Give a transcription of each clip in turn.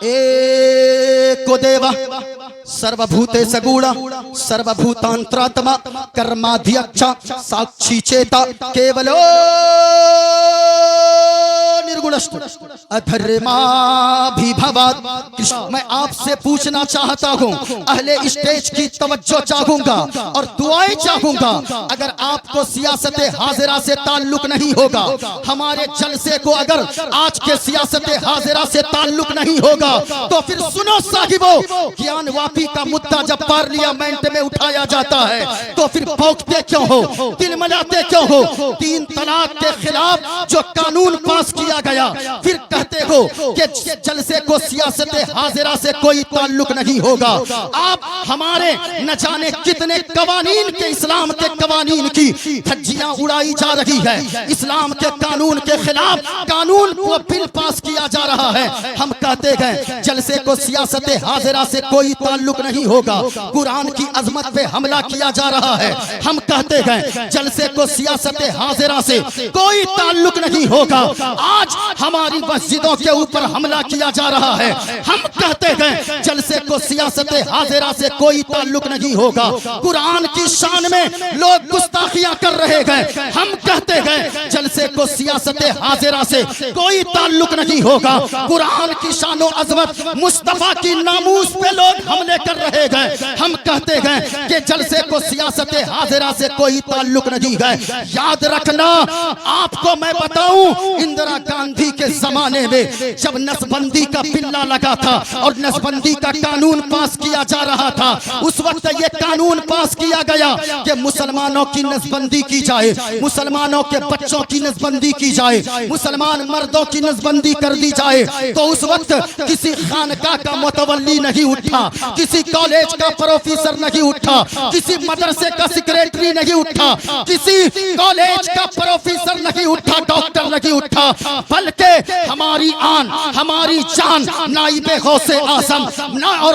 एको देव सर्वभूते सगुण सर्वभूतांतरात्मा कर्माध्यक्ष साक्षी चेता केवलो निर्गुणस्तु अधर्माभिभवात्। कृष्ण, मैं आपसे पूछना चाहता हूँ, अहले स्टेज की तवज्जो चाहूंगा और दुआएं चाहूंगा। अगर आपको सियासत हाजिरा से ताल्लुक नहीं होगा, हमारे जलसे को अगर आज के सियासत हाजिरा से ताल्लुक नहीं होगा, तो फिर सुनो साहिबो, ज्ञान वापी का मुद्दा जब पार्लियामेंट में उठाया जाता है तो फिर भौंकते क्यों हो, तिलमिलाते क्यों हो? 3 तलाक के खिलाफ जो कानून पास किया गया, फिर कहते हो कि जलसे को सियासत हाजिरा से कोई ताल्लुक नहीं होगा। आप हमारे न जाने कितने कवानीन के, इस्लाम के कवानीन की धज्जियां उड़ाई जा रही है। इस्लाम के कानून के खिलाफ कानून को बिल पास किया जा रहा है। हम कहते हैं जलसे को सियासत हाजिरा से कोई ताल्लुक नहीं होगा। कुरान की अजमत पे हमला किया जा रहा है। हम कहते हैं जलसे को सियासत हाजिरा से कोई ताल्लुक नहीं होगा। आज हमारी मस्जिदों के ऊपर हमला किया जा रहा है। हम कहते हैं जलसे को सियासत हाजिरा से कोई ताल्लुक नहीं होगा। कुरान की शान में लोग गुस्ताखियां कर रहे हैं। हम कहते हैं जलसे को सियासत हाजिरा से कोई ताल्लुक नहीं होगा। कुरान की शान और अजमत, मुस्तफा की नामूस पे लोग हमले कर रहे हैं। हम कहते हैं कि जलसे को सियासत हाजिरा से कोई ताल्लुक नहीं है। याद रखना, आपको मैं बताऊं, इंदिरा गांधी के जमाने में जब नसबंदी का बिल्ला लगा था और नसबंदी का कानून पास किया जा रहा था, उस वक्त ये कानून पास किया गया कि मुसलमानों की नसबंदी की जाए, मुसलमानों के बच्चों की नसबंदी की जाए, मुसलमान मर्दों की नसबंदी कर दी जाए। तो उस वक्त किसी खानका का मुतवल्ली नहीं उठा, किसी कॉलेज का प्रोफेसर नहीं उठा, किसी मदरसे का सेक्रेटरी नहीं उठा, किसी कॉलेज का प्रोफेसर नहीं उठा, डॉक्टर नहीं उठा, बल्कि हमारी आन, हमारी जान, नाइबे गौसे आजम और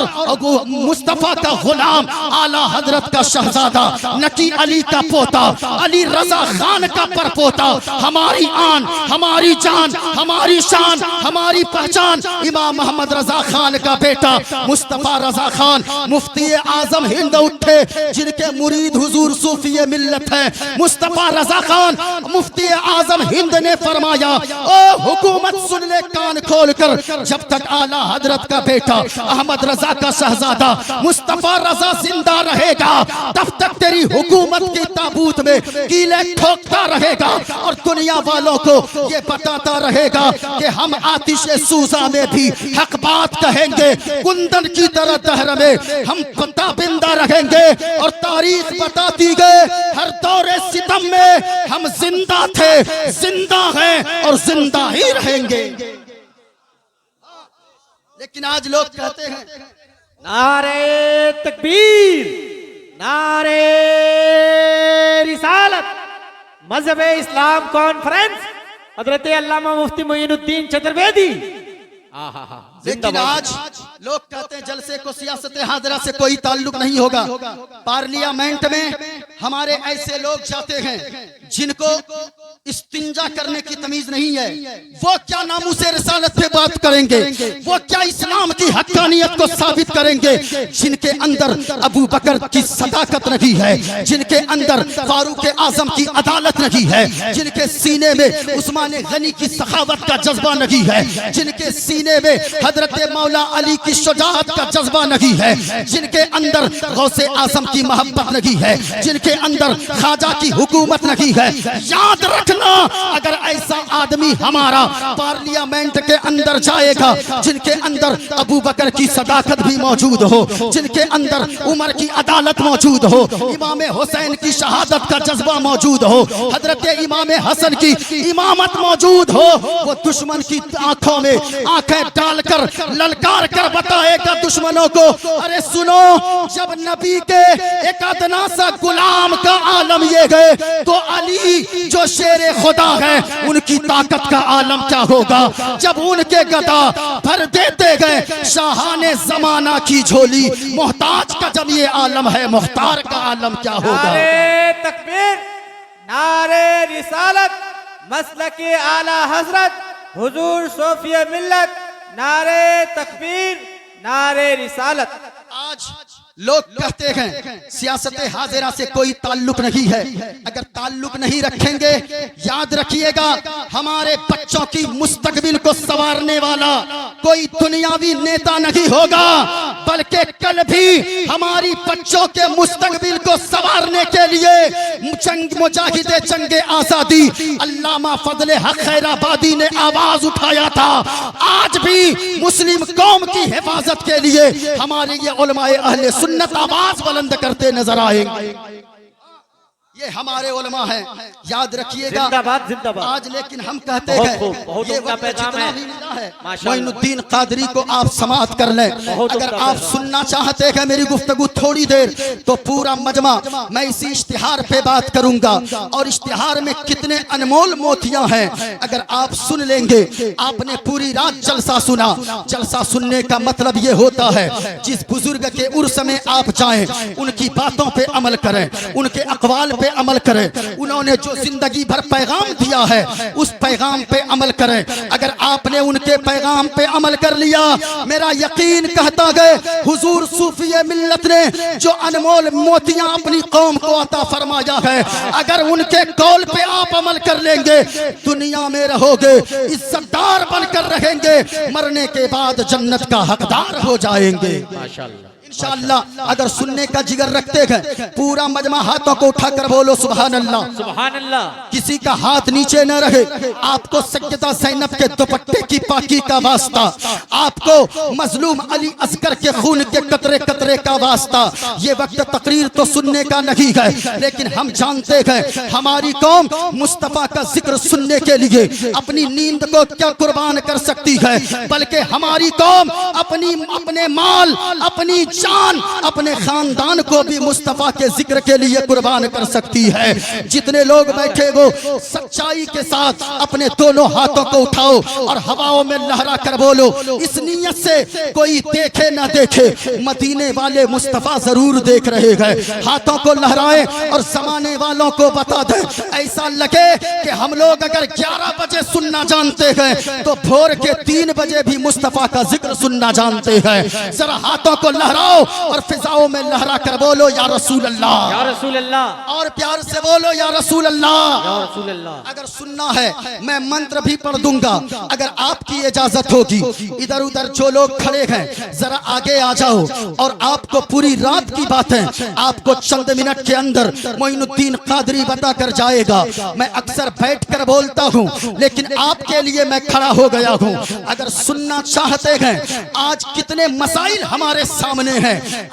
मुस्तफा का गुलाम, आला हजरत का शहजादा, नकी अली का पोता, अली रजा खान का परपोता, हमारी आन, हमारी जान, हमारी शान, हमारी पहचान, इमाम मोहम्मद रजा खान का बेटा मुस्तफा रजा खान, मुफ्ती आजम हिंद उठे, जिनके मुरीद हुजूर सूफी मिल्लत है। मुस्तफा रजा खान मुफ्ती आजम हिंद ने फरमाया, ओ हुकूमत सुन ले कान खोलकर, जब तक आला हजरत का बेटा अहमद रजा का शहजादा मुस्तफा रजा जिंदा रहेगा, तब तक तेरी हुकूमत की ताबूत में कीले ठोकता रहेगा और दुनिया वालों को ये बताता रहेगा कि हम आतिशे सूजा में भी हक बात कहेंगे, कुंदन की तरह दहर में हम बिंदा रहेंगे और तारीख बताती गए हर दौरे सितम में हम जिंदा थे, जिंदा हैं और जिंदा ही रहेंगे। लेकिन आज लोग कहते हैं नारे तकबीर, नारे रिसालत, मजहब इस्लाम कॉन्फ्रेंस, हजरत अल्लामा मुफ्ती मोइनुद्दीन चतुर्वेदी। लेकिन आज लोग कहते हैं जलसे को सियासत हाजिरा से कोई ताल्लुक नहीं होगा। पार्लियामेंट में हमारे ऐसे लोग जाते हैं जिनको इस्तिंजा करने की तमीज नहीं है। वो क्या नामूसे रिसालत पे बात करेंगे, वो क्या इस्लाम की हक्कानियत को साबित करेंगे, जिनके अंदर अबू बकर की सदाकत नहीं है, जिनके अंदर फारूक आजम की अदालत नहीं है, जिनके सीने में उस्मान गनी की सखावत का जज्बा नहीं है, जिनके सीने में हजरत मौला अली की शुजाअत का जज्बा नहीं है, जिनके अंदर गौसे आजम की मोहब्बत नहीं है, जिनके अंदर ख्वाजा की हुकूमत नहीं है। याद रखना, अगर ऐसा आदमी हमारा पार्लियामेंट के अंदर जाएगा, जिनके अंदर अबू बकर की सदाकत भी मौजूद हो, जिनके अंदर उमर की अदालत मौजूद हो, इमाम हुसैन की शहादत का जज्बा मौजूद हो, हजरत इमाम हसन की इमामत मौजूद हो, वो दुश्मन की आंखों में आंखें डालकर ललकार कर बताएगा दुश्मनों को, अरे सुनो, जब नबी के एक अदना सा गुलाम का आलम ये गए तो अली जो शेरे खुदा है उनकी ताकत का आलम क्या होगा। जब उनके गदा भर देते गए शाहाने जमाना की झोली, मोहताज का जब ये आलम है, मुख्तार का आलम क्या होगा। नारे तकबीर, नारे रिसालत, मसलके आला हजरत हुजूर सूफी मिल्लत नारे तकबीर, नारे रिसालत। आज लोग कहते हैं सियासत हाजिरा से कोई ताल्लुक नहीं है। अगर ताल्लुक नहीं रखेंगे, याद रखिएगा हमारे बच्चों की मुस्तकबिल को संवारने वाला कोई दुनियावी नेता नहीं होगा, बल्कि कल भी हमारी बच्चों के मुस्तकबिल को संवारने के लिए मुजाहिदे जंगे आजादी अल्लामा फजले हक खैराबादी ने आवाज उठाया था। आज भी मुस्लिम कौम की हिफाजत के लिए हमारे ये उलमाए अहले सुन्नत आवाज बुलंद करते नजर आएंगे। ये हमारे उलमा हैं, याद रखिएगा। जिंदाबाद जिंदाबाद। आज लेकिन हम कहते हैं बहुत ये उम्दा वक्त पैगाम जितना है। भी मिला है माशाअल्लाह। मोइनुद्दीन कादरी को आप समाअत कर लें। बहुत अगर उम्दा आप पैगाम। सुनना चाहते हैं मेरी गुफ्तगू थोड़ी देर, तो पूरा मजमा मैं इसी इश्तिहार पे बात करूंगा, और इश्तिहार में कितने अनमोल मोतियां हैं अगर आप सुन लेंगे। आपने पूरी रात जलसा सुना, जलसा सुनने का मतलब ये होता है जिस बुजुर्ग के उर्स में आप जाएं, उनकी बातों पे अमल करें, उनके अकवाल पे अमल करें, उन्होंने जो जिंदगी भर पैगाम दिया है उस पैगाम पे अमल करें। अगर आपने उनके पैगाम पे अमल कर लिया, मेरा यकीन कहता गए हुजूर सूफी मिल्लत ने जो अनमोल मोतियां अपनी कौम को अता फरमाया है, अगर उनके कौल पे आप अमल कर लेंगे, दुनिया में रहोगे, इज्जतदार बनकर रहेंगे, मरने के बाद जन्नत का हकदार हो जाएंगे माशाअल्लाह इंशाअल्लाह। अगर सुनने का जिगर रखते हैं, पूरा मजमा हाथों को उठाकर बोलो सुभान अल्लाह। सुभान अल्लाह। किसी का हाथ नीचे न रहे। आपको सैयदा ज़ैनब के दुपट्टे की पाकी का वास्ता, आपको मजलूम अली असगर के खून के कतरे कतरे का वास्ता। ये वक्त तकरीर तो सुनने का नहीं है, लेकिन हम जानते हैं हमारी कौम मुस्तफ़ा का जिक्र सुनने के लिए अपनी नींद को क्या कुर्बान कर सकती है, बल्कि हमारी कौम अपने माल, अपनी जान, अपने खानदान को भी मुस्तफा के जिक्र के लिए कुर्बान कर सकती है। जितने लोग बैठे वो सच्चाई के साथ अपने दोनों हाथों को उठाओ और हवाओं में लहरा कर बोलो, इस नियत से कोई देखे ना देखे, मदीने वाले मुस्तफा जरूर देख रहे हैं। हाथों को लहराएं और जमाने वालों को बता दें, ऐसा लगे कि हम लोग अगर 11 बजे सुनना जानते हैं तो भोर के 3 बजे भी मुस्तफा का जिक्र सुनना जानते हैं। जरा हाथों को लहराओ और फिजाओं में लहरा कर बोलो या रसूल अल्लाह, या रसूल अल्लाह, और प्यार से बोलो या रसूल अल्लाह, या रसूल अल्लाह। अगर सुनना है मैं मंत्र भी पढ़ दूंगा अगर आपकी इजाजत होगी। इधर उधर जो लोग खड़े हैं जरा आगे आ जाओ, और आपको पूरी रात की बातें आपको चंद मिनट के अंदर मोइनुद्दीन कादरी बता कर जाएगा। मैं अक्सर बैठ कर बोलता हूँ, लेकिन आपके लिए मैं खड़ा हो गया हूँ। अगर सुनना चाहते हैं, आज कितने मसाइल हमारे सामने हैं।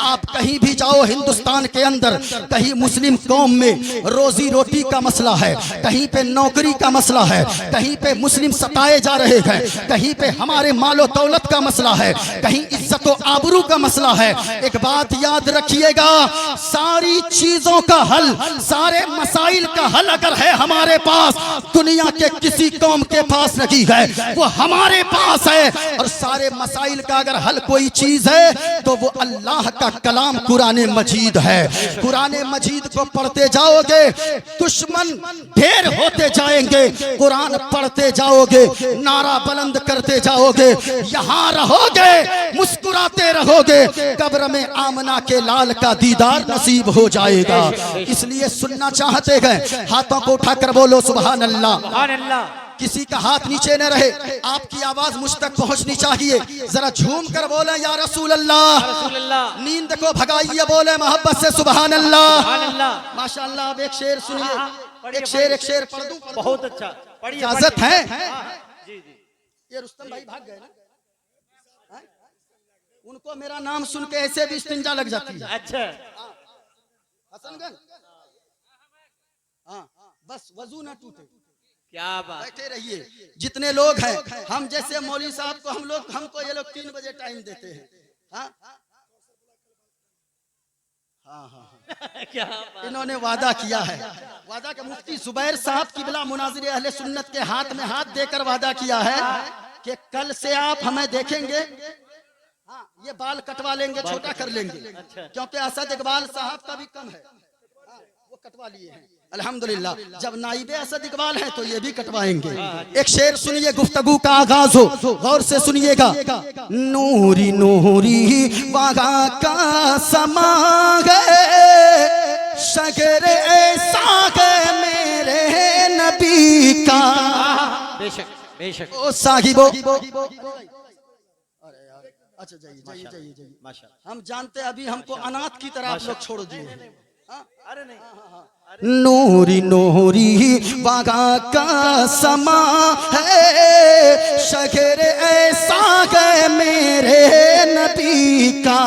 आप कहीं भी जाओ हिंदुस्तान के अंदर, कहीं मुस्लिम कौम में रोजी रोटी का मसला है, कहीं पे नौकरी का मसला है, कहीं पे मुस्लिम सताए जा रहे हैं, कहीं पे हमारे मालो दौलत का मसला है, कहीं इज्जत और आबरू का मसला है। एक बात याद रखिएगा, सारी चीजों का हल, सारे मसाइल का हल अगर है हमारे पास, दुनिया के किसी कौम के पास नहीं है, वो हमारे पास है। और सारे मसाइल का अगर हल कोई चीज है तो वो अल्लाह का कलाम कुरान मजीद है। कुरान मजीद को पढ़ते जाओगे, दुश्मन ढेर होते जाएंगे, कुरान पढ़ते जाओगे, नारा बुलंद करते जाओगे, यहाँ रहोगे, मुस्कुराते रहोगे, कब्र में आमना के लाल का दीदार नसीब हो जाएगा। इसलिए सुनना चाहते हैं, हाथों को उठाकर बोलो सुभान अल्लाह। सुभान अल्लाह। किसी का हाथ नीचे न रहे, आपकी आवाज मुझ तक पहुंचनी चाहिए। जरा झूम कर बोले या रसूल अल्लाह। रसूल अल्लाह। नींद को भगाइए, बोले मोहब्बत से सुभान अल्लाह। सुभान अल्लाह। माशाअल्लाह। अब एक शेर सुनिए, पढ़िए, एक शेर पढ़ दूं? बहुत अच्छा, पढ़िए। इजाजत है? जी जी। ये रुस्तम भाई भाग गए ना? हाँ? उनको मेरा नाम सुन के ऐसे भी इस्तिंजा लग जाती है। अच्छा। हसनगंज, हाँ, बस वजू ना टूटे, क्या बात। बैठे रहिए। जितने लोग हैं, हम जैसे मौलवी साहब को हमको ये लोग 3 बजे टाइम देते हैं। हाँ हाँ हाँ, क्या बात। इन्होंने वादा किया है, वादा के मुफ्ती जुबैर साहब किबला मुनाजिर अहले सुन्नत के हाथ में हाथ देकर वादा किया है कि कल से आप हमें देखेंगे, हाँ, ये बाल कटवा लेंगे, छोटा कर लेंगे, अच्छा। क्योंकि असद इकबाल साहब का भी कम है, हाँ, वो कटवा लिए हैं। अल्हम्दुलिल्लाह। जब नाइबे असद इकबाल है तो ये भी कटवाएंगे। एक शेर सुनिए, गुफ्तगू का आगाज हो, गौर से सुनिएगा। नूरी नूरी वागा का समा गए, शगर ऐसा है मेरे नबी का। बेशक बेशक। ओ साहिबो, अच्छा जाइए जाइए जाइए जाइए। माशाअल्लाह। हम जानते हैं अभी हमको अनाथ की तरह आप लोग छोड़ दिए। अरे नहीं, नूरी नूरी वागा का समा है, शगर ऐसा है मेरे नबी का।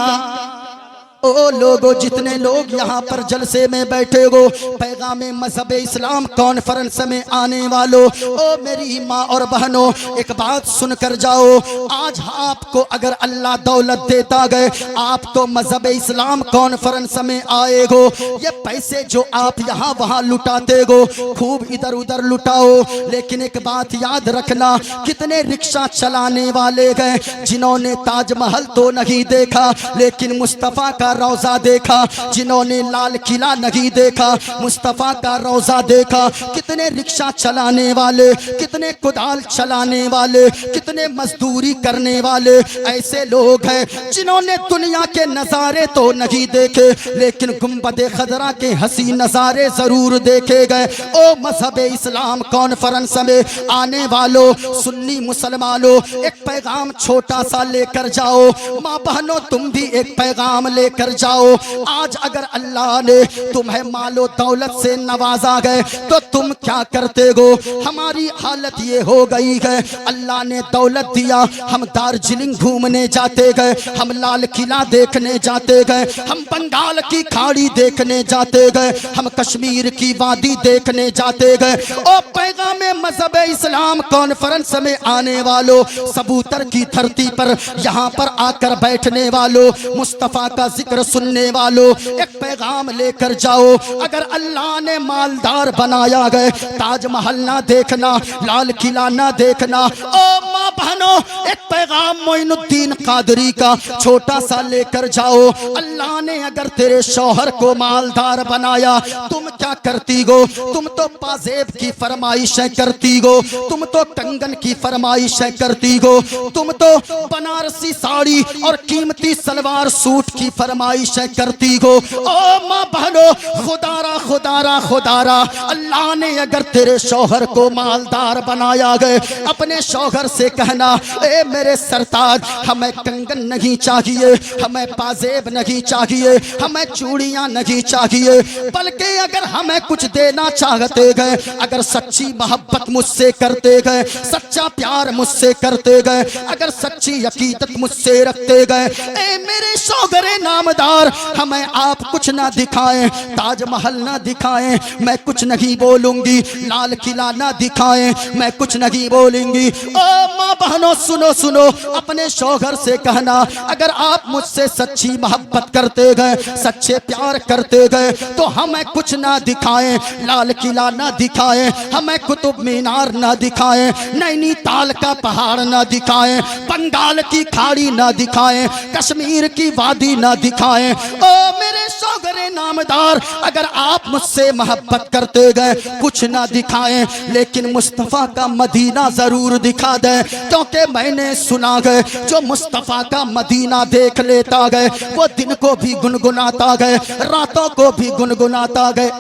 ओ लोगो, जितने लोग यहाँ पर जलसे में बैठे हो, पैगाम मजहब इस्लाम कॉन्फ्रेंस में आने वालों, ओ मेरी माँ और बहनों, एक बात सुनकर जाओ। आज आपको अगर अल्लाह दौलत देता गए, आप तो मजहब इस्लाम कॉन्फ्रेंस में आए हो। ये पैसे जो आप यहाँ वहाँ लुटाते हो, खूब इधर उधर लुटाओ, लेकिन एक बात याद रखना, कितने रिक्शा चलाने वाले गए जिन्होंने ताजमहल तो नहीं देखा लेकिन मुस्तफ़ा का रोजा देखा, जिन्होंने लाल किला नहीं देखा मुस्तफ़ा का रोजा देखा। कितने रिक्शा चलाने वाले, कितने कुदाल चलाने वाले, कितने मजदूरी करने वाले ऐसे लोग हैं जिन्होंने दुनिया के नज़ारे तो नहीं देखे लेकिन गुंबद खजरा के हसी नज़ारे जरूर देखे गए। ओ मजहब इस्लाम कॉन्फ्रेंस में आने वालों, सुन्नी मुसलमानों, एक पैगाम छोटा सा लेकर जाओ। माँ बहनों, तुम भी एक पैगाम लेकर जाओ। आज अगर अल्लाह ने तुम्हें मालो दौलत से नवाजा गए तो तुम क्या करते हो? हमारी हालत ये हो गई है, अल्लाह ने दौलत दिया, हम दार्जिलिंग घूमने जाते गए, हम लाल किला देखने जाते गए, हम बंगाल की खाड़ी देखने जाते गए, हम कश्मीर की वादी देखने जाते गए। और पैगाम मजहब इस्लाम कॉन्फ्रेंस में आने वालों, सबूतर की धरती पर यहाँ पर आकर बैठने वालों, मुस्तफ़ा का जिक्र सुनने वालों, एक पैगाम लेकर जाओ। अगर अल्लाह ने मालदार बनाया गए, ताजमहल ना देखना, लाल किला ना देखना। ओ माँ बहनों, एक पैगाम मोइनुद्दीन कादरी का छोटा सा लेकर जाओ। अल्लाह ने अगर तेरे शौहर को मालदार बनाया, तुम क्या करती हो? तुम तो पाजेब की फरमाइशें करती हो, तुम तो कंगन की फरमाइशें करती हो, तुम तो बनारसी साड़ी और कीमती सलवार सूट की फरमाइशें करती हो। ओ माँ बहनों, खुदारा खुदारा खुदारा, अल्लाह ने अगर तेरे शौहर को मालदार बनाया गए, अपने शौहर से कहना, ए मेरे सरताज, हमें कंगन नहीं चाहिए, हमें पाजेब नहीं चाहिए, हमें चूड़ियां नहीं चाहिए, बल्कि अगर हमें कुछ देना चाहते गए, अगर सच्ची मोहब्बत मुझसे करते गए, सच्चा प्यार मुझसे करते गए, अगर सच्ची अकीदत मुझसे रखते गए, ए मेरे शौहरे नामदार, हमें आप कुछ ना दिखाएं, ताजमहल ना दिखाएं, मैं कुछ नहीं बोलूंगी, लाल किला ना दिखाएं, मैं कुछ नहीं बोलूंगी। ओ माँ बहनों, सुनो सुनो, अपने शौहर से कहना, अगर आप मुझसे सच्ची मोहब्बत करते गए, सच्चे प्यार करते गए, तो हमें कुछ ना दिखाएं, लाल किला ना दिखाएं, हमें कुतुब मीनार ना दिखाएं, नैनीताल का पहाड़ ना दिखाएं, बंगाल की खाड़ी ना दिखाएं, कश्मीर की वादी ना दिखाएं। ओ मेरे शौहरे नामदार, अगर आप मुझसे मोहब्बत करते गए, कुछ ना दिखाएं, लेकिन मुस्तफ़ा का मदीना जरूर दिखा दे, क्योंकि मैंने सुना गए, जो मुस्तफ़ा का मदीना देख लेता गए, वो दिन को भी गुनगुनाता गए, रातों को भी गुनगुनाता गए।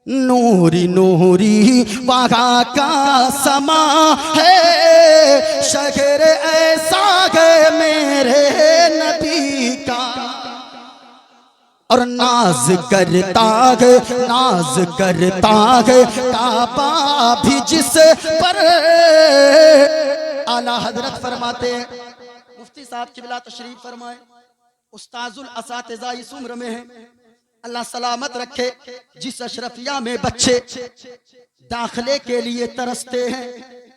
नूरी नूरी वहाँ का समा है, शगर ऐसा है मेरे नबी का। और नाज करता है, नाज करता है काबा भी जिस पर। आला हजरत फरमाते हैं, मुफ्ती साहब किबला तशरीफ फरमाए, उस्ताजुल असातिज़ा इस उम्र में है, अल्लाह सलामत रखे। जिस अशरफिया में बच्चे दाखिले के लिए तरसते हैं,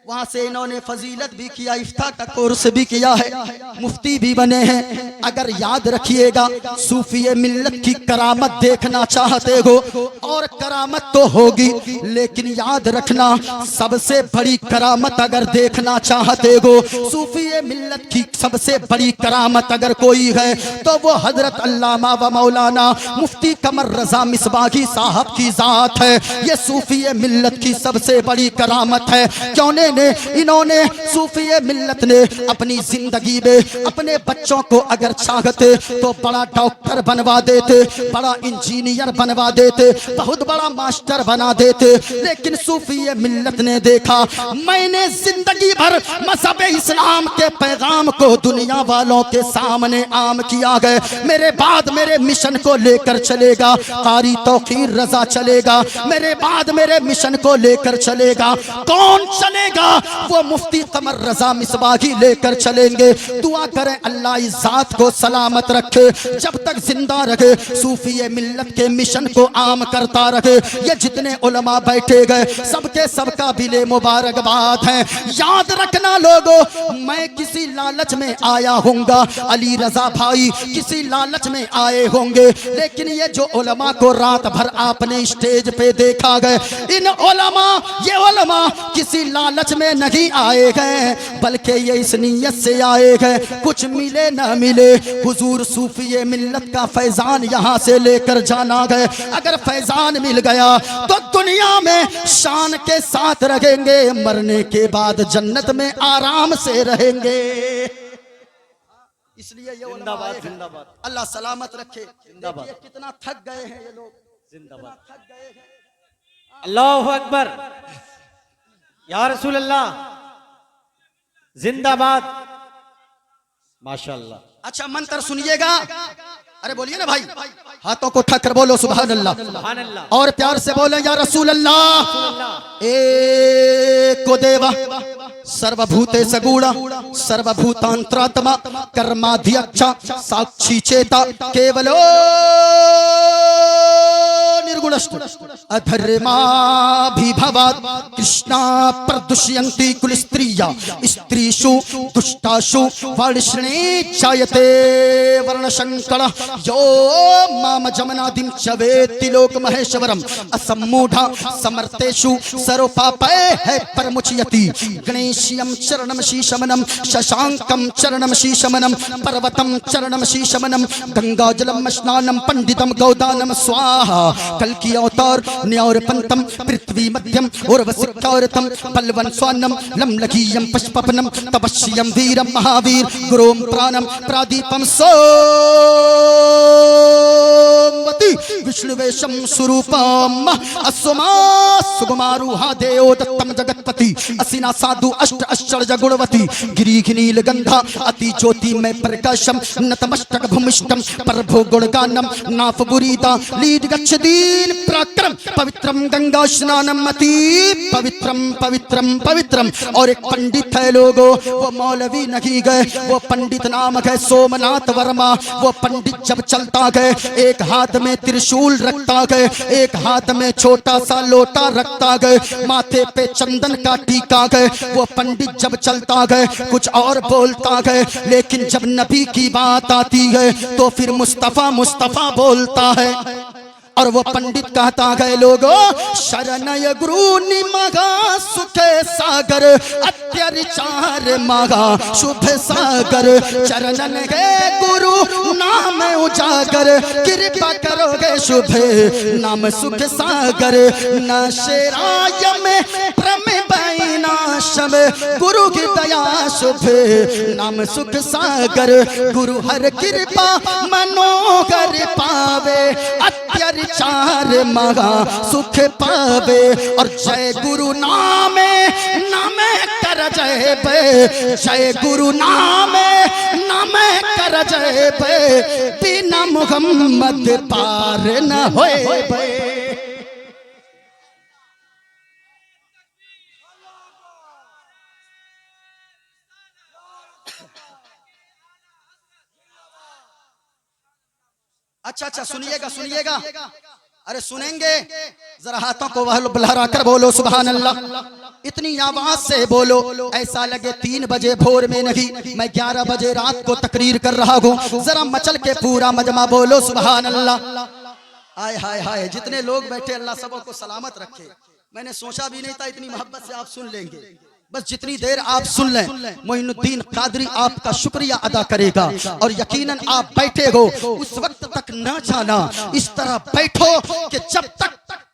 वहां से इन्होंने फजीलत भी किया, इफ्ता का कोर्स भी किया है, मुफ्ती भी बने हैं। अगर याद रखिएगा, सूफी मिल्लत की करामत देखना चाहते हो, और करामत तो होगी, लेकिन याद रखना सबसे बड़ी करामत अगर देखना चाहते हो, सूफी मिल्लत की सबसे बड़ी करामत अगर कोई है तो वो हजरत अल्लामा व मौलाना मुफ्ती कमर रजा मिसबाही साहब की जात है। ये सूफी मिल्लत की सबसे बड़ी करामत है। क्यों ने इन्होंने सूफी मिल्लत ने अपनी जिंदगी में अपने बच्चों को अगर चाहते तो बड़ा डॉक्टर बनवा देते, बड़ा इंजीनियर बनवा देते, बहुत बड़ा मास्टर बना देते, लेकिन सूफी मिल्लत ने देखा मैंने जिंदगी भर मजहब इस्लाम के पैगाम को दुनिया वालों के सामने आम किया गया, मेरे बाद मेरे मिशन को लेकर चलेगा कारी तौकीर रजा चलेगा, मेरे बाद मेरे मिशन को लेकर चलेगा। कौन चलेगा? वो मुफ्ती कमर रजा मिसबाही लेकर चलेंगे। दुआ करें अल्लाह इस जात को सलामत रखे, जब तक जिंदा रखे, सूफी मिल्लत के मिशन को आम करता रहे। ये जितने उलमा बैठे गए सबके सबका बिले मुबारकबाद है। याद रखना लोगों, मैं किसी लालच में आया होऊंगा, अली रजा भाई किसी लालच में आए होंगे, लेकिन ये जो उलमा को रात भर आपने स्टेज पे देखा गए, इन उलमा ये उलमा किसी लालच में नहीं आए गए, बल्कि ये इस नियत से आए गए कुछ मिले ना मिले, हुजूर सूफी मिल्लत का फैजान यहाँ से लेकर जाना गए। अगर फैजान मिल गया तो दुनिया में शान के साथ रहेंगे, मरने के बाद जन्नत में आराम से रहेंगे। इसलिए ये जिंदाबाद जिंदाबाद, अल्लाह सलामत रखे। देखिए कितना थक गए हैं ये लोग, जिंदाबाद, थक गए हैं। अल्लाहु अकबर, या रसूल अल्लाह, जिंदाबाद, माशाअल्लाह। अच्छा मंत्र सुनिएगा, अरे बोलिए ना भाई, हाथों को उठाकर बोलो सुभान अल्लाह, सुभान अल्लाह, और प्यार से बोले या रसूल अल्लाह। एको देवा सर्वभूते सगुणा सर्वभूतांतरात्मा कर्माध्यक्ष साक्षी चेता केवलो निर्गुणस्तु अधर्माभिभवात् कृष्णा प्रदुष्यन्ति कुलस्त्रिया स्त्रीषु दुष्टाषु वर्ष्णे जायते वर्णशंकरः यो माम जमनादिं च वेत्ति लोकमहेश्वरम् असम्मूढा समर्थेषु सर्वपापैः परमुच्यति गणेश्यं चरणं शीशमनं शशांकं चरणं शीशमनं पर्वतं चरणं शीशमनं गंगाजलं स्नानं पंडितं गौदानं स्वाहा कल्कि अवतार न्यार पंतम पृथ्वी मध्यम उर्वशिखौरतम पल्वन स्वान्नम लमलकीयं पुष्पपनम तपस्यं वीरं महावीर गुरों प्राणं प्रादीपं सोमवती विष्णुवेशं स्वरूपम अस्वमा सुकुमारुहा देव दत्तम जगत्पति असिना साधु अष्ट आश्चर्य गुणवती गिरीघिनील गंधा अति ज्योति में प्रकाशम नतमस्तक भूमिष्ठम प्रभो गुणगानम नाफ गुरीता लीड गच्छदीन प्राक्रम पवित्रम गंगा स्नानम अति पवित्रम पवित्रम पवित्रम। और एक पंडित है लोगो, वो मौलवी नहीं गए, वो पंडित नाम है सोमनाथ वर्मा। वो पंडित जब चलता गए एक हाथ में त्रिशूल रखता गए, एक हाथ में छोटा सा लोटा रखता गए, माथे पे चंदन का टीका गए। वो पंडित जब चलता गए कुछ और बोलता गए, लेकिन जब नबी की बात आती है तो फिर मुस्तफा मुस्तफा बोलता है। और वो पंडित कहता गए लोगो, शरणय गुरु निमगा सुख सागर अत्याचार मगा शुभ सागर, चरणन गए गुरु नाम उजागर कृपा करोगे शुभ नाम सुख सागर। न शेराय में प्रम बैनाशम गुरु की दया शुभ नाम सुख सागर। गुरु हर कृपा मनोहर पावे अत्याचार मगा सुख पावे। और जय गुरु नामे नामे कर जय बे, जय गुरु नामे नामे कर जय बे, बिना मुहम्मद पार न होए बे। अच्छा अच्छा सुनिएगा सुनिएगा, अरे सुनेंगे जरा हाथों को लहरा कर बोलो सुभान अल्लाह। इतनी आवाज से बोलो ऐसा लगे 3 बजे भोर में नहीं, मैं 11 बजे रात को तकरीर कर रहा हूँ। जरा मचल के पूरा मजमा बोलो सुभान अल्लाह। हाय हाय हाय, जितने लोग बैठे अल्लाह सबों को सलामत रखे। मैंने सोचा भी नहीं था इतनी मोहब्बत से आप सुन लेंगे। बस जितनी देर आप सुन लें, मोइनुद्दीन कादरी आपका शुक्रिया अदा करेगा। और यकीनन आप बैठे हो उस वक्त तक न जाना, इस तरह बैठो कि जब तक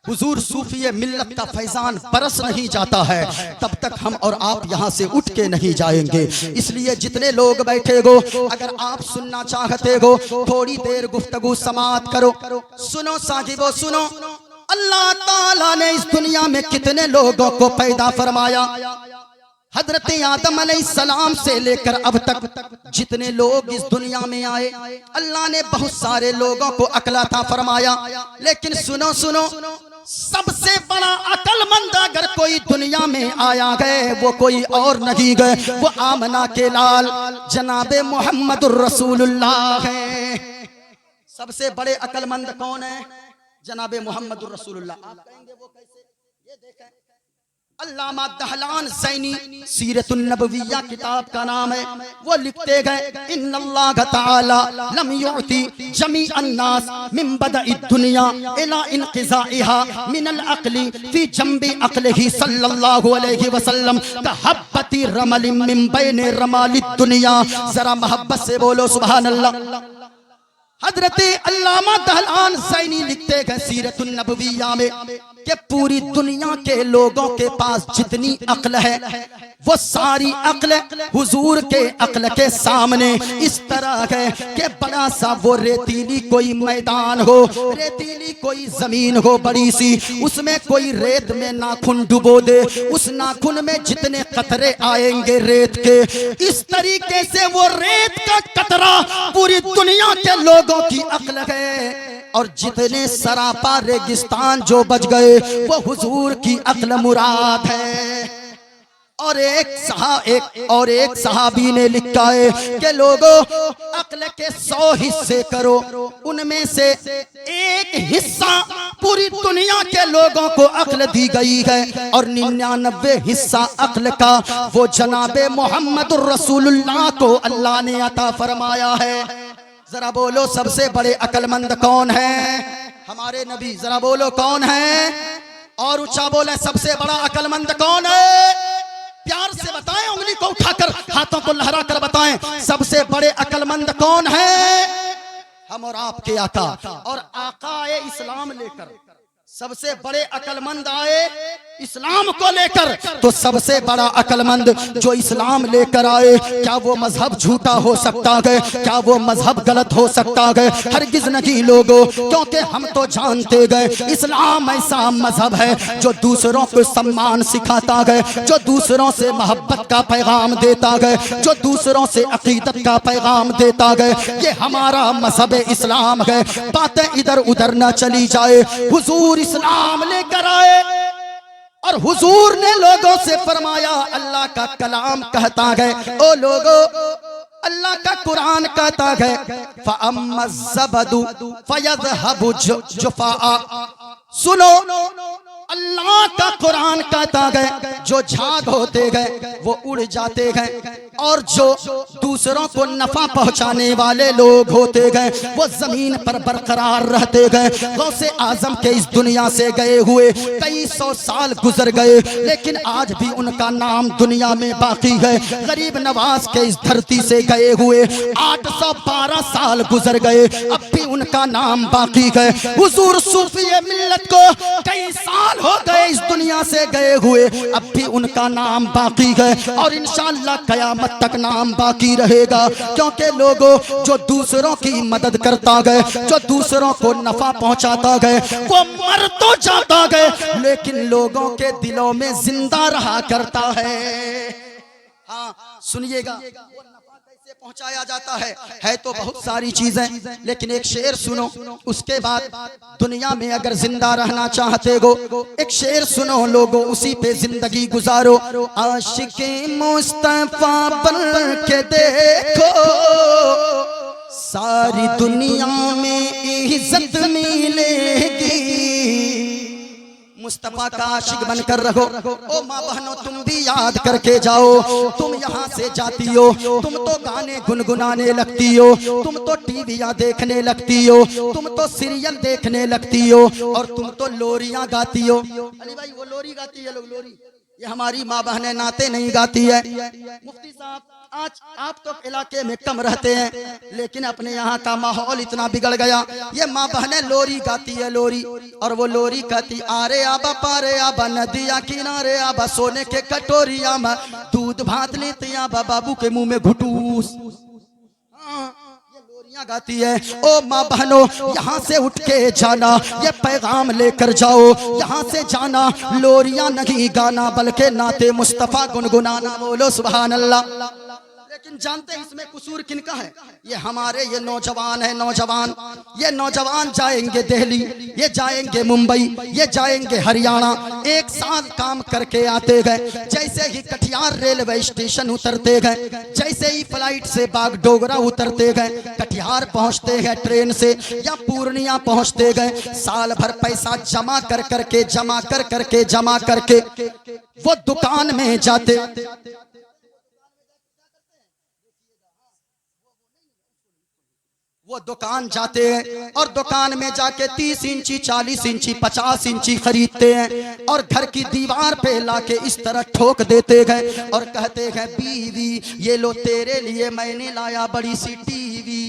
हुजूर सूफी मिल्लत का फैजान बरस नहीं जाता है तब तक हम और आप यहाँ से उठ के नहीं जाएंगे। इसलिए जितने लोग बैठे हो, अगर आप सुनना चाहते हो थोड़ी देर गुफ्तगू समाअत करो। सुनो साहिबो सुनो, अल्लाह ताला ने इस दुनिया में कितने लोगों को पैदा फरमाया। हजरत आदम अलैहिस्सलाम से लेकर अब तक जितने लोग इस दुनिया में आए, अल्लाह ने बहुत सारे लोगों को अक्ल अता फरमाया। लेकिन सुनो सुनो, सबसे बड़ा अक्लमंद अगर कोई दुनिया में आया गए वो कोई और नहीं गए, वो आमना के लाल जनाबे मोहम्मदुर रसूलुल्लाह है। सबसे बड़े अक्लमंद कौन है? जनाबे मोहम्मदुर रसूलुल्लाह। आप कहेंगे वो कैसे? ये देखें, अल्लामा दहलान ज़ैनी सीरतुन नबविय्या किताब का नाम है। वो लिखते गए इन्नल्लाह तआला लम युअति जमीअन नास मिन बदइद दुनिया इला इनक़िज़ाइहा मिनल अक़ली फी जंबि अक़लिही सल्लल्लाहु अलैहि वसल्लम कहब्बति रमलिन मिन बैनि रमालिद दुनिया। जरा मोहब्बत से बोलो सुभान अल्लाह। हजरत अल्लामा दहलान ज़ैनी लिखते गए सीरतुन नबविय्या में कि पूरी दुनिया के लोगों के पास जितनी अक्ल है वो सारी अक्ल हुजूर के अक्ल के सामने इस तरह है कि बड़ा सा वो रेतीली कोई मैदान हो, रेतीली कोई जमीन हो बड़ी सी, उसमें कोई रेत में नाखून डुबो दे, उस नाखून में जितने कतरे आएंगे रेत के, इस तरीके से वो रेत का कतरा पूरी दुनिया के लोगों की अक्ल है। और जितने सरापा रेगिस्तान जो बच गए वो हुजूर की अक्ल मुराद है। और एक सहाबी ने लिखा है कि लोगों अक्ल के 100 हिस्से करो, उनमें से एक हिस्सा पूरी दुनिया के लोगों को अक्ल दी गई है और 99 हिस्सा अक्ल का वो जनाबे मोहम्मदुर रसूलुल्लाह को अल्लाह ने अता फरमाया है। जरा बोलो सबसे बड़े अक्लमंद कौन है? हमारे नबी। जरा बोलो कौन है? और ऊंचा बोले सबसे बड़ा अक्लमंद कौन है? प्यार से बताएं, उंगली को उठाकर हाथों को लहरा कर बताएं सबसे बड़े अक्लमंद कौन है? हम और आपके आका। और आकाए इस्लाम लेकर सबसे बड़े अक्लमंद आए इस्लाम को लेकर, तो सबसे बड़ा अक्लमंद जो इस्लाम लेकर आए, क्या वो मजहब झूठा हो सकता है? क्या वो मजहब गलत हो सकता है? हरगिज नहीं लोगों, क्योंकि हम तो जानते गए इस्लाम ऐसा मजहब है जो दूसरों को सम्मान सिखाता है, जो दूसरों से मोहब्बत का पैगाम देता है, जो दूसरों से अकीदत का पैगाम देता है। ये हमारा मजहब इस्लाम है। बातें इधर उधर न चली जाए, हुजूर इस्लाम लेकर आए और हुजूर ने लोगों से फरमाया, अल्लाह का कलाम कहता है, ओ लोगों अल्लाह का कुरान कहता है, फ़अम्मा ज़बदु फ़यज़हबु जुफ़ाआ। सुनो, अल्लाह का कुरान कहता है जो झाग होते गए वो उड़ जाते गए, और जो दूसरों को नफा पहुंचाने वाले लोग होते गए वो जमीन पर बरकरार रहते गए। गौसे आजम के इस दुनिया से गए हुए कई 100 साल गुजर गए, लेकिन आज भी उनका नाम दुनिया में बाकी है। गरीब नवाज के इस धरती से गए हुए 812 साल गुजर गए, अब भी उनका नाम बाकी है। हुजूर सूफी मिल्लत को कई साल हो गए इस दुनिया से गए हुए, अब भी उनका नाम बाकी है और इंशाअल्लाह कयामत तक नाम बाकी रहेगा। क्योंकि लोगों जो दूसरों की मदद करता गए, जो दूसरों को नफा पहुंचाता गए, वो मर तो जाता गए लेकिन लोगों के दिलों में जिंदा रहा करता है। हाँ सुनिएगा, वो नफा कैसे पहुंचाया जाता है तो बहुत सारी चीजें, लेकिन एक शेर सुनो, उसके बाद दुनिया में अगर जिंदा रहना चाहते हो एक शेर सुनो लोगो, उसी पे जिंदगी गुजारो। आशिके मुस्तफा बन के देखो, सारी दुनिया में इज्जत मिलेगी। मुस्तफा का आशिक बनकर रहो। ओ माँ बहनों, तुम भी याद करके जाओ। तुम यहाँ से जाती हो, तुम तो गाने गुनगुनाने लगती हो, तुम तो टीवियाँ देखने लगती हो, तुम तो सीरियल देखने लगती हो, और तुम तो लोरियाँ गाती हो। अली भाई, वो लोरी गाती है, लोग लोरी, ये हमारी माँ बहनें नाते नहीं गाती है। मुफ्ती साहब, आज आप तो इलाके में कम रहते हैं, लेकिन अपने यहाँ का माहौल इतना बिगड़ गया, ये माँ बहनें लोरी गाती है, लोरी। और वो लोरी कहती, आरे आबा पारे आबा नदिया किनारे आबा सोने के कटोरिया में दूध भात लेते आबा बाबू के मुंह में घुटूस। गाती है। ओ माँ बहनों, यहाँ से उठ के जाना, ये पैगाम लेकर जाओ, यहाँ से जाना लोरियां नहीं गाना, बल्कि नाते मुस्तफा गुनगुनाना। बोलो सुभान अल्लाह। लेकिन जानते हैं इसमें कसूर किनका है? ये हमारे ये नौजवान है, नौजवान। ये नौजवान जाएंगे दिल्ली, ये जाएंगे मुंबई, ये जाएंगे हरियाणा, एक साल काम करके आते गए। जैसे ही कटिहार रेलवे स्टेशन उतरते गए, जैसे ही फ्लाइट से बागडोगरा उतरते गए, कटिहार पहुंचते हैं ट्रेन से, या पूर्णिया पहुंचते गए, साल भर पैसा जमा कर करके जमा करके वो दुकान में जाते। वो दुकान जाते हैं और दुकान में जाके 30 इंची 40 इंची 50 इंची खरीदते हैं, और घर की दीवार पे लाके इस तरह ठोक देते गए और कहते हैं, बीवी ये लो तेरे लिए मैंने लाया बड़ी सी टीवी।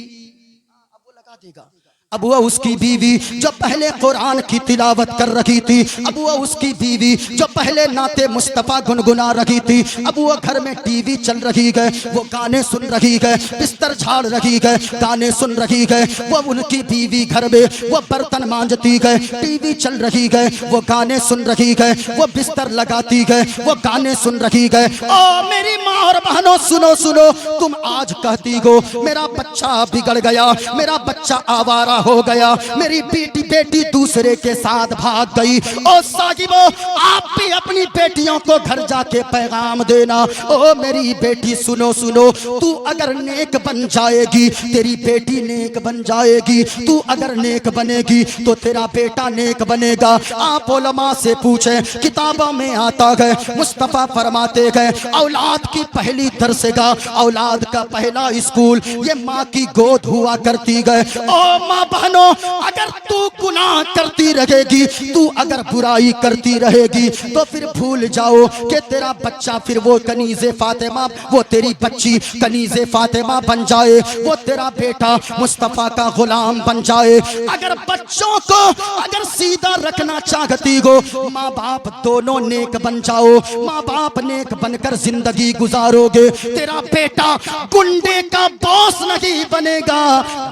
अब वो लगा देगा। अब वो उसकी बीवी जो पहले कुरान की तिलावत कर रही थी, अब वो उसकी बीवी जो पहले नाते मुस्तफा गुनगुना रही थी, अब वो घर में टीवी चल रही है, वो गाने सुन रही है, बिस्तर झाड़ रही है, गाने सुन रही है। वो उनकी बीवी घर में वो बर्तन मांजती है, टीवी चल रही है, वो गाने सुन रही है, वो बिस्तर लगाती है, वो गाने सुन रही है। ओ मेरी माँ और बहनों, सुनो सुनो, तुम आज कहती हो मेरा बच्चा बिगड़ गया, मेरा बच्चा आवारा हो गया, मेरी बेटी दूसरे के साथ भाग गई। ओ साहिबो, आप भी अपनी बेटियों को घर जाके पैगाम देना। ओ मेरी बेटी सुनो सुनो, तू अगर नेक बन जाएगी, तेरी बेटी नेक बन जाएगी, तू अगर नेक बनेगी तो तेरा बेटा नेक बनेगा। आप उलमा से पूछें, किताबों में आता है, मुस्तफा फरमाते हैं, औलाद की पहली दरसगाह, औलाद का पहला स्कूल ये माँ की गोद हुआ करती है। ओ माँ बहनों, अगर तू गुनाह करती रहेगी, तू अगर बुराई करती रहेगी, तो फिर भूल जाओ कि तेरा बच्चा फिर वो कनीज़े फातिमा, वो तेरी बच्ची कनीज़े फातिमा बन जाए, वो तेरा बेटा मुस्तफा का गुलाम बन जाए। अगर बच्चों को अगर सीधा रखना चाहती हो, माँ बाप दोनों नेक बन जाओ, माँ बाप नेक बनकर जिंदगी गुजारोगे, तेरा बेटा गुंडे का बॉस नहीं बनेगा,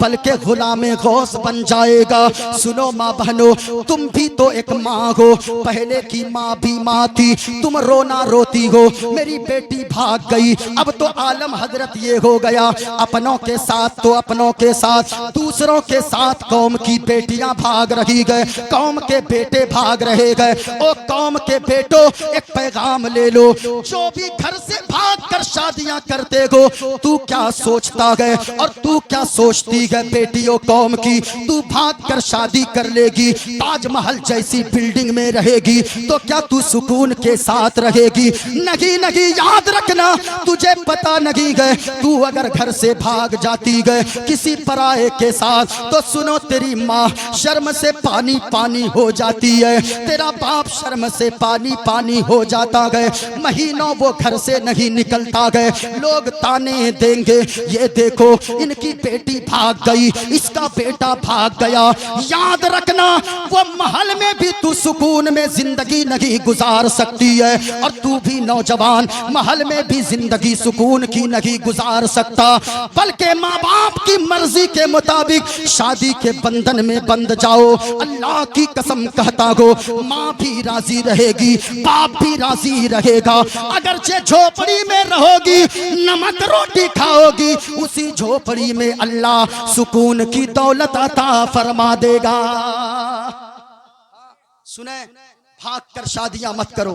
बल्कि गुलामे गौस बन जाएगा। सुनो माँ बहनों, तुम भी तो एक माँ हो, पहले की माँ भी माँ थी, तुम रोना रोती हो, मेरी बेटी भाग गई। अब तो आलम हजरत ये हो गया, अपनों के साथ तो अपनों के साथ, दूसरों के साथ कौम की बेटियां भाग रही गए, कौम के बेटे भाग रहे गए। ओ कौम के बेटो, एक पैगाम ले लो, जो भी घर से भाग कर शादियां करते हो, तू क्या सोचता है और तू क्या सोचती है बेटियों कौम की? तू भाग कर शादी कर लेगी, ताजमहल जैसी बिल्डिंग में रहेगी, तो क्या तू सुकून के साथ रहेगी? नहीं नहीं, याद रखना, तुझे पता नहीं है, तू अगर घर से भाग जाती है किसी पराये के साथ, तो सुनो तेरी माँ शर्म से पानी पानी हो जाती है, तेरा बाप शर्म से पानी पानी हो जाता है, महीनों वो घर से नहीं निकलता है, लोग ताने देंगे, ये देखो इनकी बेटी भाग गई, इसका बेटा भाग गया। याद रखना, वो महल में भी तू सुकून में जिंदगी नहीं गुजार सकती है, और तू भी नौजवान महल में भी जिंदगी सुकून की नहीं गुजार सकता, बल्कि माँ बाप की मर्जी के मुताबिक शादी के बंधन में बंध जाओ। अल्लाह की कसम कहता हो, माँ भी राजी रहेगी, बाप भी राजी रहेगा। अगर जे झोपड़ी में रहोगी, नमक रोटी खाओगी, उसी झोपड़ी में अल्लाह सुकून की दौलत अता फरमा देगा। सुने, भाग कर शादियां मत करो,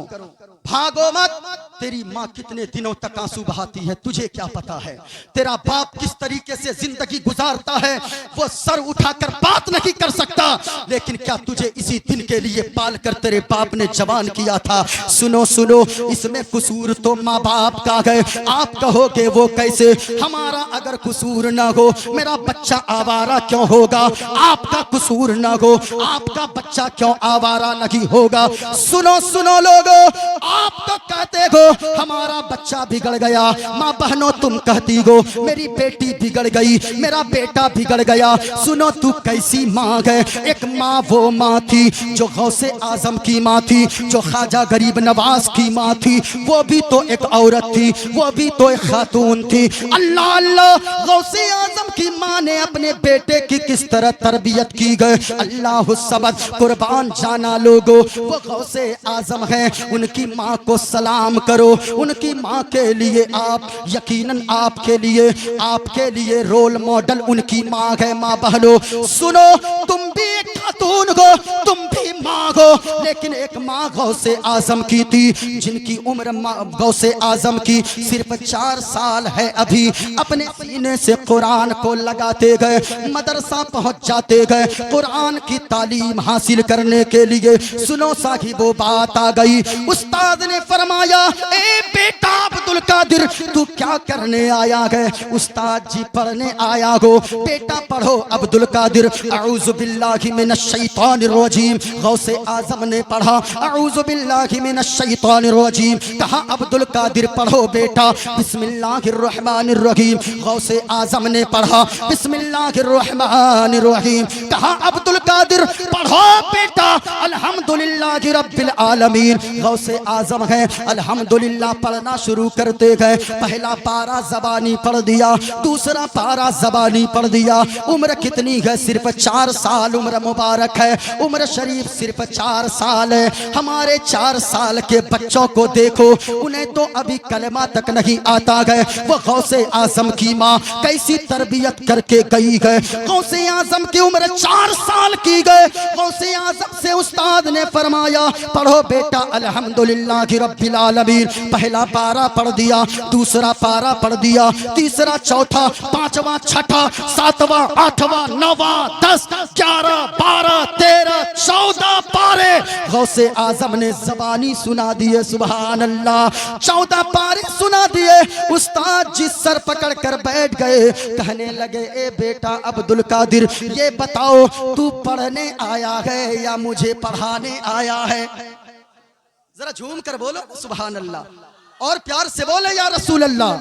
भागो मत। तेरी माँ कितने दिनों तक आंसू बहाती है तुझे क्या पता है। तेरा बाप किस तरीके से जिंदगी गुजारता है वो सर उठाकर बात नहीं कर सकता, लेकिन क्या तुझे इसी दिन के लिए पाल कर तेरे बाप ने जवान किया था। सुनो सुनो, इसमें कसूर तो माँ बाप का है। आप कहोगे वो कैसे, हमारा अगर कसूर ना हो मेरा बच्चा आवारा क्यों होगा। आपका कसूर ना हो आपका बच्चा क्यों आवारा नहीं होगा। सुनो सुनो लोगो, आप तो कहते हो हमारा बच्चा बिगड़ गया, माँ बहनों तुम कहती हो मेरी बेटी बिगड़ गई, मेरा बेटा बिगड़ गया। सुनो तू कैसी माँ है। एक माँ वो माँ थी जो गौसे आजम की माँ थी, जो ख्वाजा गरीब नवाज की माँ थी, वो भी तो एक औरत थी, वो भी तो एक खातून थी। अल्लाह अल्लाह, गौसे आजम की माँ ने अपने बेटे की किस तरह तरबियत की गई। अल्लाह सबद कुर्बान जाना लोगो, वो गौसे आजम है, उनकी माँ को सलाम करो। उनकी माँ के लिए आप यकीनन आपके लिए रोल मॉडल उनकी माँ है। माँ बहनों सुनो, तुम भी एक खातून हो, तुम भी माँ हो, लेकिन एक माँ गौसे आजम की थी जिनकी उम्र गौसे आजम की सिर्फ 4 साल है। अभी अपने सीने से कुरान को लगाते गए, मदरसा पहुंच जाते गए कुरान की तालीम हासिल करने के लिए। सुनो साहिब वो बात आ गई, उस्ताद ने फरमाया ए बेटा अब्दुल कादिर तू क्या करने आया है। उस्ताद जी पढ़ने आया हो। बेटा पढ़ो अब्दुल कादिर। अऊज़ु बिल्लाहि मिनश शैतानिर रजीम। गौसे आजम ने पढ़ा अऊज़ु बिल्लाहि मिनश शैतानिर रजीम। कहा अब्दुल कादिर पढ़ो बेटा बिस्मिल्लाहिर रहमानिर रहीम। गौसे आजम ने पढ़ा बिस्मिल्लाहिर रहमानिर रहीम। कहा अब्दुल कादिर पढ़ो बेटा अल्हम्दुलिल्लाहि रब्बिल आलमीन। गौसे आजम है अल्हम्दुलिल्लाह पढ़ना शुरू करते गए। पहला पारा ज़बानी पढ़ दिया, दूसरा पारा ज़बानी पढ़ दिया। उम्र कितनी है, सिर्फ 4 साल उम्र मुबारक है। उम्र शरीफ सिर्फ 4 साल है। हमारे 4 साल के बच्चों को देखो, उन्हें तो अभी कलमा तक नहीं आता है। वो गौसे आजम की माँ कैसी तरबियत करके गई है। गौसे आजम की उम्र 4 साल की गए। गौसे आजम से उस्ताद ने फरमाया पढ़ो बेटा अल्हम्दुलिल्लाहि रब्बिल आलमीन। पहला पारा पढ़ दिया, दूसरा पारा पढ़ दिया, तीसरा चौथा पांचवा छठा सातवां आठवां नौवां 10 11 12 13 14 पारे गौसे आजम ने ज़बानी सुना दिए। सुभान अल्लाह, 14 पारे सुना दिए। उस्ताद जी सर पकड़ कर बैठ गए, कहने लगे ए बेटा अब्दुल कादिर ये बताओ तू पढ़ने आया है या मुझे पढ़ाने आया है। जरा झूम कर बोलो सुभान अल्लाह और प्यार से बोले या रसूल अल्लाह।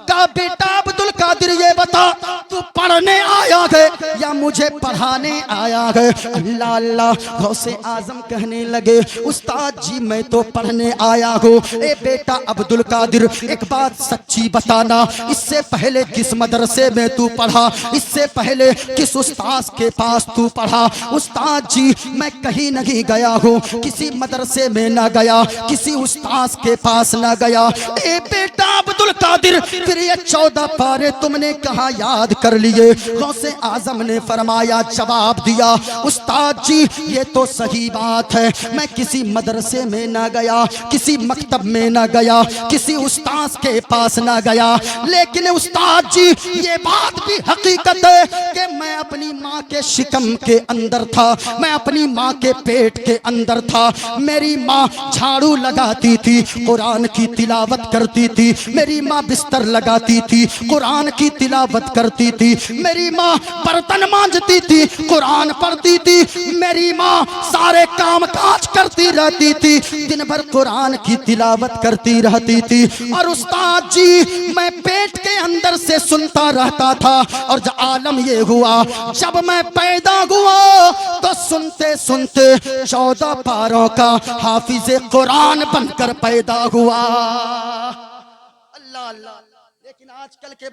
कहा बेटा अब्दुल कादिर ये बता तू पढ़ने आया है या मुझे पढ़ाने आया है। अल्लाह अल्लाह, गौसे आजम कहने लगे उस्ताद जी मैं तो पढ़ने आया हूँ। ए बेटा अब्दुल कादिर एक बात सच्ची बताना, इससे पहले किस मदरसे में तू पढ़ा, इससे पहले किस उस्ताद के पास तू पढ़ा। उस्ताद जी मैं कहीं नहीं गया हूँ, किसी मदरसे में ना गया, किसी उस्ताद के पास ना गया। ए बेटा अब्दुल कादिर फिर ये 14 पारे तुमने कहाँ याद कर लिए। गौसे आजम ने फरमाया जवाब दिया उस्ताद जी ये तो सही बात है, मैं किसी मदरसे में ना गया, किसी मकतब में ना गया, किसी उस्ताद के पास ना गया, लेकिन उस्ताद जी ये बात भी हकीकत है कि मैं अपनी माँ के शिकम के अंदर था, मैं अपनी माँ के पेट के अंदर था। मेरी माँ झाड़ू लगाती थी, कुरान की तिलावत करती थी। मेरी माँ बिस्तर लगाती थी, कुरान की तिलावत करती थी। मेरी माँ बर्तन मांजती थी, कुरान पढ़ती थी। मेरी माँ सारे काम काज करती रहती थी, दिन भर कुरान की तिलावत करती रहती थी। और उस्ताद जी मैं पेट के अंदर से सुनता रहता था। और जब आलम ये हुआ जब मैं पैदा हुआ तो सुनते सुनते 14 पारों का हाफिज़े कुरान बनकर पैदा हुआ। अल्लाह अल्लाह। लेकिन आजकल के